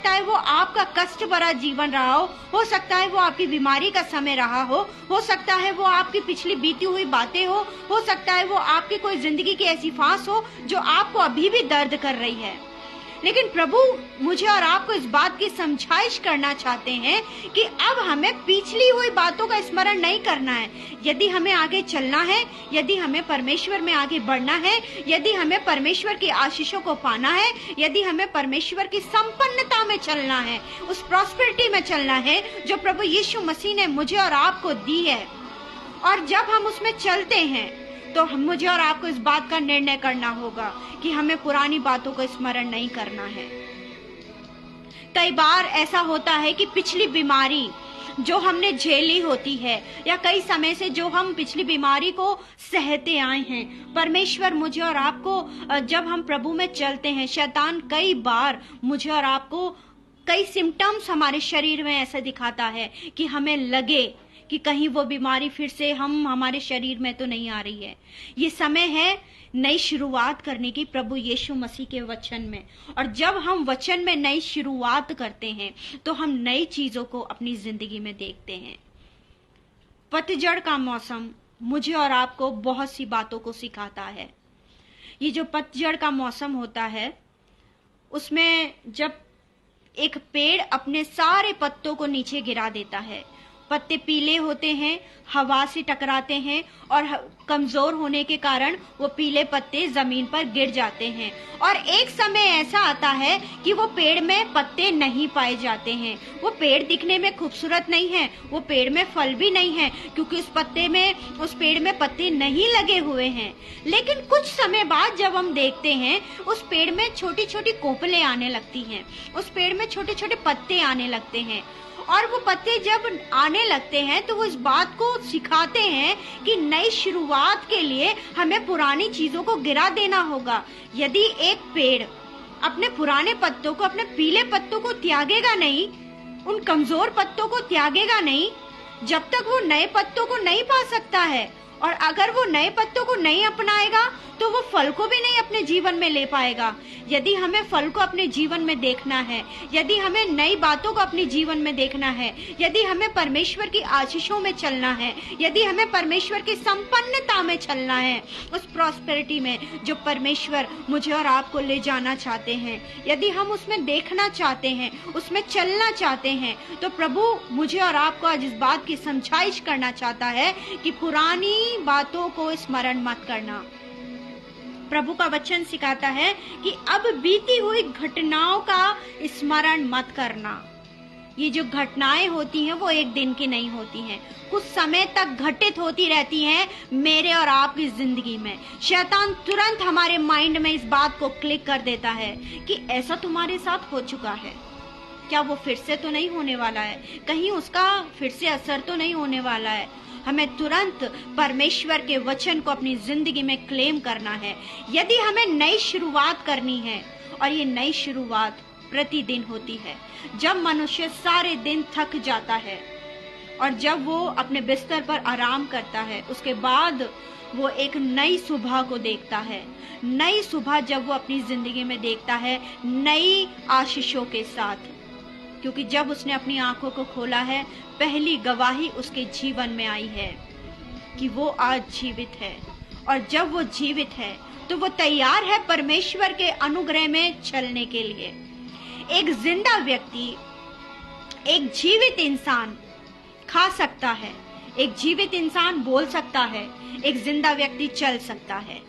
सकता है वो आपका कष्ट भरा जीवन रहा हो सकता है वो आपकी बीमारी का समय रहा हो सकता है वो आपकी पिछली बीती हुई बातें हो सकता है वो आपकी कोई जिंदगी की ऐसी फांस हो जो आपको अभी भी दर्द कर रही है। लेकिन प्रभु मुझे और आपको इस बात की समझाइश करना चाहते हैं कि अब हमें पिछली हुई बातों का स्मरण नहीं करना है। यदि हमें आगे चलना है, यदि हमें परमेश्वर में आगे बढ़ना है, यदि हमें परमेश्वर की आशीषों को पाना है, यदि हमें परमेश्वर की संपन्नता में चलना है, उस प्रॉस्पेरिटी में चलना है जो प्रभु यीशु मसीह ने मुझे और आपको दी है, और जब हम उसमें चलते हैं तो मुझे और आपको इस बात का निर्णय करना होगा कि हमें पुरानी बातों को स्मरण नहीं करना है। कई बार ऐसा होता है कि पिछली बीमारी जो हमने झेली होती है या कई समय से जो हम पिछली बीमारी को सहते आए हैं, परमेश्वर मुझे और आपको, जब हम प्रभु में चलते हैं, शैतान कई बार मुझे और आपको कई सिम्टम्स हमारे शरीर में ऐसा दिखाता है कि हमें लगे कि कहीं वो बीमारी फिर से हमारे शरीर में तो नहीं आ रही है। ये समय है नई शुरुआत करने की प्रभु यीशु मसीह के वचन में, और जब हम वचन में नई शुरुआत करते हैं तो हम नई चीजों को अपनी जिंदगी में देखते हैं। पतझड़ का मौसम मुझे और आपको बहुत सी बातों को सिखाता है। ये जो पतझड़ का मौसम होता है उसमें जब एक पेड़ अपने सारे पत्तों को नीचे गिरा देता है, पत्ते पीले होते हैं, हवा से टकराते हैं और कमजोर होने के कारण वो पीले पत्ते जमीन पर गिर जाते हैं, और एक समय ऐसा आता है कि वो पेड़ में पत्ते नहीं पाए जाते हैं। वो पेड़ दिखने में खूबसूरत नहीं है, वो पेड़ में फल भी नहीं है क्योंकि उस पेड़ में पत्ते नहीं लगे हुए हैं। लेकिन कुछ समय बाद जब हम देखते हैं उस पेड़ में छोटी छोटी कोपलें आने लगती हैं, उस पेड़ में छोटे छोटे पत्ते आने लगते हैं, और वो पत्ते जब आने लगते हैं तो वो इस बात को सिखाते हैं कि नई शुरुआत के लिए हमें पुरानी चीजों को गिरा देना होगा। यदि एक पेड़ अपने पुराने पत्तों को, अपने पीले पत्तों को त्यागेगा नहीं, उन कमजोर पत्तों को त्यागेगा नहीं, जब तक वो नए पत्तों को नहीं पा सकता है, और अगर वो नए पत्तों को नहीं अपनाएगा तो वो फल को भी नहीं अपने जीवन में ले पाएगा। यदि हमें फल को अपने जीवन में देखना है, यदि हमें नई बातों को अपने जीवन में देखना है, यदि हमें परमेश्वर की आशीषों में चलना है, यदि हमें परमेश्वर की संपन्नता में चलना है, उस प्रॉस्पेरिटी में जो परमेश्वर मुझे और आपको ले जाना चाहते हैं, यदि हम उसमें देखना चाहते हैं, उसमें चलना चाहते हैं, तो प्रभु मुझे और आपको आज इस बात की समझाइश करना चाहता है कि पुरानी बातों को स्मरण मत करना। प्रभु का वचन सिखाता है कि अब बीती हुई घटनाओं का स्मरण मत करना। ये जो घटनाएं होती हैं वो एक दिन की नहीं होती हैं, कुछ समय तक घटित होती रहती हैं मेरे और आपकी जिंदगी में। शैतान तुरंत हमारे माइंड में इस बात को क्लिक कर देता है कि ऐसा तुम्हारे साथ हो चुका है, क्या वो फिर से तो नहीं होने वाला है, कहीं उसका फिर से असर तो नहीं होने वाला है। हमें तुरंत परमेश्वर के वचन को अपनी जिंदगी में क्लेम करना है। यदि हमें नई शुरुआत करनी है, और ये नई शुरुआत प्रतिदिन होती है, जब मनुष्य सारे दिन थक जाता है और जब वो अपने बिस्तर पर आराम करता है, उसके बाद वो एक नई सुबह को देखता है। नई सुबह जब वो अपनी जिंदगी में देखता है नई आशीषों के साथ, क्योंकि जब उसने अपनी आंखों को खोला है पहली गवाही उसके जीवन में आई है कि वो आज जीवित है, और जब वो जीवित है तो वो तैयार है परमेश्वर के अनुग्रह में चलने के लिए। एक जिंदा व्यक्ति, एक जीवित इंसान खा सकता है, एक जीवित इंसान बोल सकता है, एक जिंदा व्यक्ति चल सकता है।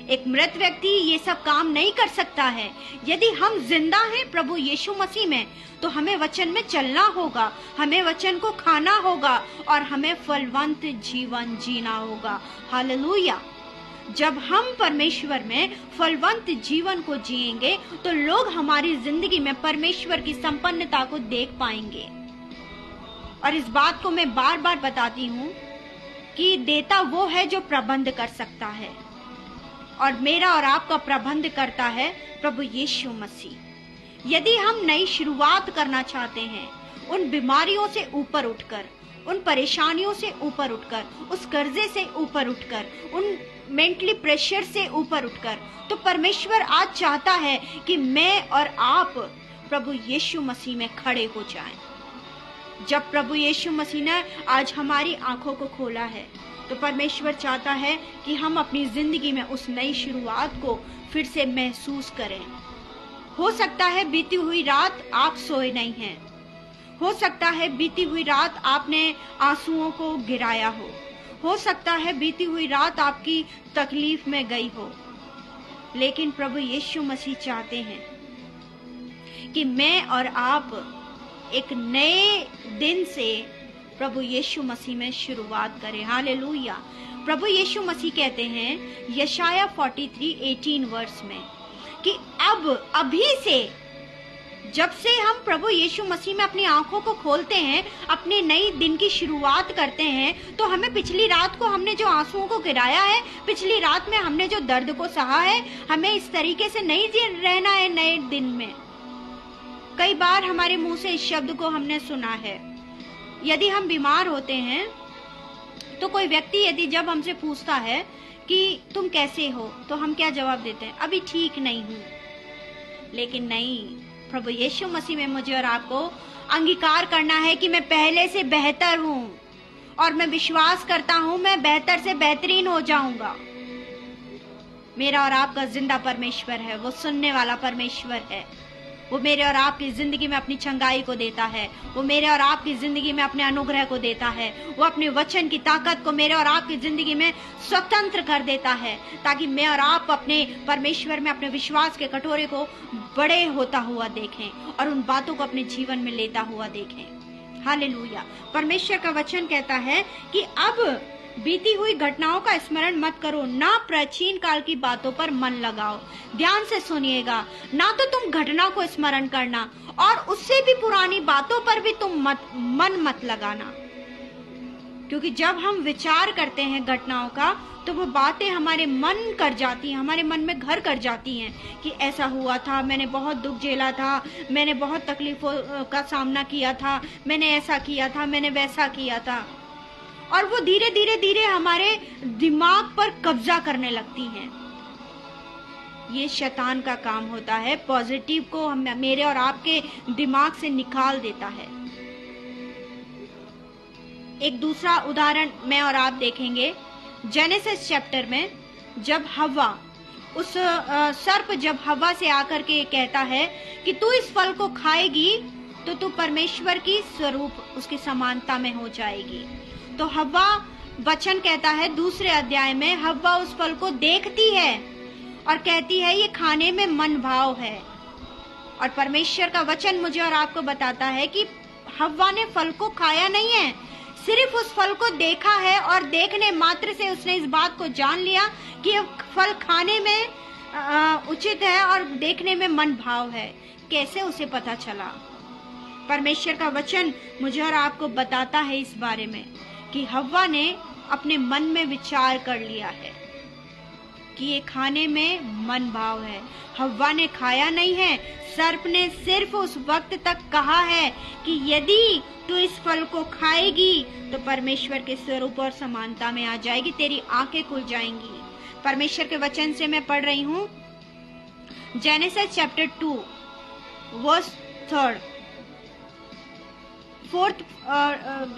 एक मृत व्यक्ति ये सब काम नहीं कर सकता है। यदि हम जिंदा हैं प्रभु यीशु मसीह में तो हमें वचन में चलना होगा, हमें वचन को खाना होगा और हमें फलवंत जीवन जीना होगा। हालेलुया। जब हम परमेश्वर में फलवंत जीवन को जिएंगे तो लोग हमारी जिंदगी में परमेश्वर की संपन्नता को देख पाएंगे। और इस बात को मैं बार बार बताती हूँ कि देता वो है जो प्रबंध कर सकता है, और मेरा और आपका प्रबंध करता है प्रभु यीशु मसीह। यदि हम नई शुरुआत करना चाहते हैं, उन बीमारियों से ऊपर उठकर, उन परेशानियों से ऊपर उठकर, उस कर्जे से ऊपर उठकर, उन मेंटली प्रेशर से ऊपर उठकर, तो परमेश्वर आज चाहता है कि मैं और आप प्रभु यीशु मसीह में खड़े हो जाएं। जब प्रभु यीशु मसीह ने आज हमारी आंखों को खोला है तो परमेश्वर चाहता है कि हम अपनी जिंदगी में उस नई शुरुआत को फिर से महसूस करें। हो सकता है बीती हुई रात आप सोए नहीं हैं, हो सकता है बीती हुई रात आपने आंसुओं को गिराया हो सकता है बीती हुई रात आपकी तकलीफ में गई हो, लेकिन प्रभु यीशु मसीह चाहते हैं कि मैं और आप एक नए दिन से प्रभु यीशु मसीह में शुरुआत करें। हालेलुया। प्रभु यीशु मसीह कहते हैं यशाया 43:18 वर्ष में कि अब अभी से, जब से हम प्रभु यीशु मसीह में अपनी आंखों को खोलते हैं, अपने नई दिन की शुरुआत करते हैं, तो हमें पिछली रात को हमने जो आंसुओं को गिराया है, पिछली रात में हमने जो दर्द को सहा है, हमें इस तरीके से नहीं रहना है नए दिन में। कई बार हमारे मुंह से इस शब्द को हमने सुना है। यदि हम बीमार होते हैं तो कोई व्यक्ति यदि जब हमसे पूछता है कि तुम कैसे हो, तो हम क्या जवाब देते हैं? अभी ठीक नहीं हूं। लेकिन नहीं, प्रभु यीशु मसीह में मुझे और आपको अंगीकार करना है कि मैं पहले से बेहतर हूं और मैं विश्वास करता हूं मैं बेहतर से बेहतरीन हो जाऊंगा। मेरा और आपका जिंदा परमेश्वर है, वो सुनने वाला परमेश्वर है। वो मेरे और आपकी जिंदगी में अपनी चंगाई को देता है, वो मेरे और आपकी जिंदगी में अपने अनुग्रह को देता है, वो अपने वचन की ताकत को मेरे और आपकी जिंदगी में स्वतंत्र कर देता है, ताकि मैं और आप अपने परमेश्वर में अपने विश्वास के कटोरे को बड़े होता हुआ देखें और उन बातों को अपने जीवन में लेता हुआ देखें। हालेलुया। परमेश्वर का वचन कहता है कि अब बीती हुई घटनाओं का स्मरण मत करो, ना प्राचीन काल की बातों पर मन लगाओ। ध्यान से सुनिएगा, ना तो तुम घटना को स्मरण करना और उससे भी पुरानी बातों पर भी तुम मन मत लगाना, क्योंकि जब हम विचार करते हैं घटनाओं का तो वो बातें हमारे मन कर जाती हैं, हमारे मन में घर कर जाती हैं कि ऐसा हुआ था, मैंने बहुत दुख झेला था, मैंने बहुत तकलीफों का सामना किया था, मैंने ऐसा किया था, मैंने वैसा किया था, और वो धीरे धीरे धीरे हमारे दिमाग पर कब्जा करने लगती हैं। ये शैतान का काम होता है, पॉजिटिव को मेरे और आपके दिमाग से निकाल देता है। एक दूसरा उदाहरण मैं और आप देखेंगे जेनेसिस चैप्टर में, जब हव्वा उस सर्प जब हव्वा से आकर के कहता है कि तू इस फल को खाएगी तो तू परमेश्वर की स्वरूप उसकी समानता में हो जाएगी। तो हव्वा, वचन कहता है दूसरे अध्याय में, हव्वा उस फल को देखती है और कहती है ये खाने में मन भाव है। और परमेश्वर का वचन मुझे और आपको बताता है कि हव्वा ने फल को खाया नहीं है, सिर्फ उस फल को देखा है और देखने मात्र से उसने इस बात को जान लिया कि यह फल खाने में उचित है और देखने में मन भाव है। कैसे उसे पता चला? परमेश्वर का वचन मुझे और आपको बताता है इस बारे में कि हव्वा ने अपने मन में विचार कर लिया है कि ये खाने में मन भाव है। हव्वा ने खाया नहीं है, सर्प ने सिर्फ उस वक्त तक कहा है कि यदि तू इस फल को खाएगी तो परमेश्वर के स्वरूप और समानता में आ जाएगी, तेरी आंखें खुल जाएंगी। परमेश्वर के वचन से मैं पढ़ रही हूँ Genesis chapter 2 verse 4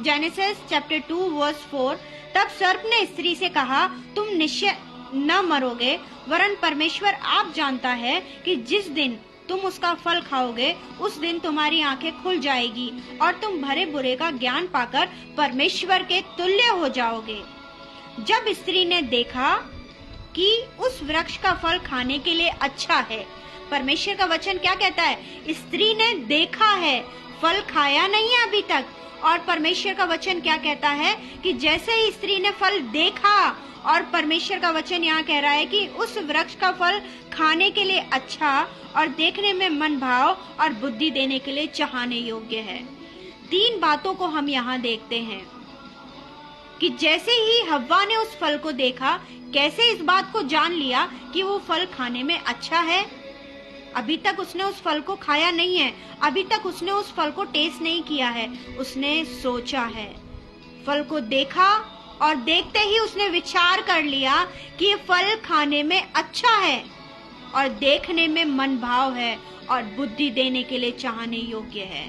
Genesis chapter 2 verse 4। तब सर्प ने स्त्री से कहा, तुम निश्चय न मरोगे, वरन परमेश्वर आप जानता है कि जिस दिन तुम उसका फल खाओगे उस दिन तुम्हारी आंखें खुल जाएगी और तुम भरे बुरे का ज्ञान पाकर परमेश्वर के तुल्य हो जाओगे। जब स्त्री ने देखा कि उस वृक्ष का फल खाने के लिए अच्छा है, परमेश्वर का वचन क्या कहता है? स्त्री ने देखा है, फल खाया नहीं है अभी तक। और परमेश्वर का वचन क्या कहता है कि जैसे ही स्त्री ने फल देखा, और परमेश्वर का वचन यहाँ कह रहा है कि उस वृक्ष का फल खाने के लिए अच्छा और देखने में मन भाव और बुद्धि देने के लिए चाहने योग्य है। 3 बातों को हम यहाँ देखते हैं कि जैसे ही हव्वा ने उस फल को देखा, कैसे इस बात को जान लिया कि वो फल खाने में अच्छा है। अभी तक उसने उस फल को खाया नहीं है, अभी तक उसने उस फल को टेस्ट नहीं किया है, उसने सोचा है। फल को देखा और देखते ही उसने विचार कर लिया कि ये फल खाने में अच्छा है। और देखने में मन भाव है और बुद्धि देने के लिए चाहने योग्य है।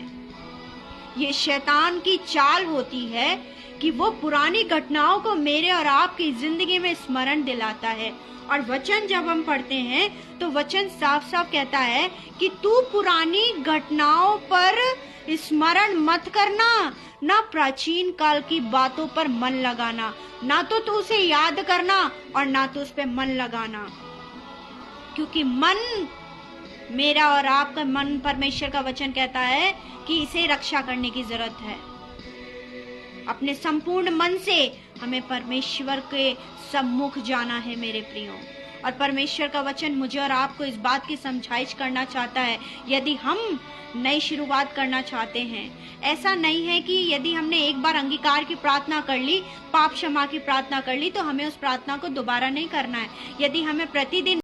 ये शैतान की चाल होती है कि वो पुरानी घटनाओं को मेरे और आपकी जिंदगी में स्मरण दिलाता है। और वचन जब हम पढ़ते हैं तो वचन साफ साफ कहता है कि तू पुरानी घटनाओं पर स्मरण मत करना, ना प्राचीन काल की बातों पर मन लगाना, ना तो तू उसे याद करना और ना तो उस पर मन लगाना, क्योंकि मन, मेरा और आपका मन, परमेश्वर का वचन कहता है कि इसे रक्षा करने की जरूरत है। अपने संपूर्ण मन से हमें परमेश्वर के सम्मुख जाना है मेरे प्रियो। और परमेश्वर का वचन मुझे और आपको इस बात की समझाइश करना चाहता है, यदि हम नई शुरुआत करना चाहते हैं, ऐसा नहीं है कि यदि हमने एक बार अंगीकार की प्रार्थना कर ली, पाप क्षमा की प्रार्थना कर ली, तो हमें उस प्रार्थना को दोबारा नहीं करना है। यदि हमें प्रतिदिन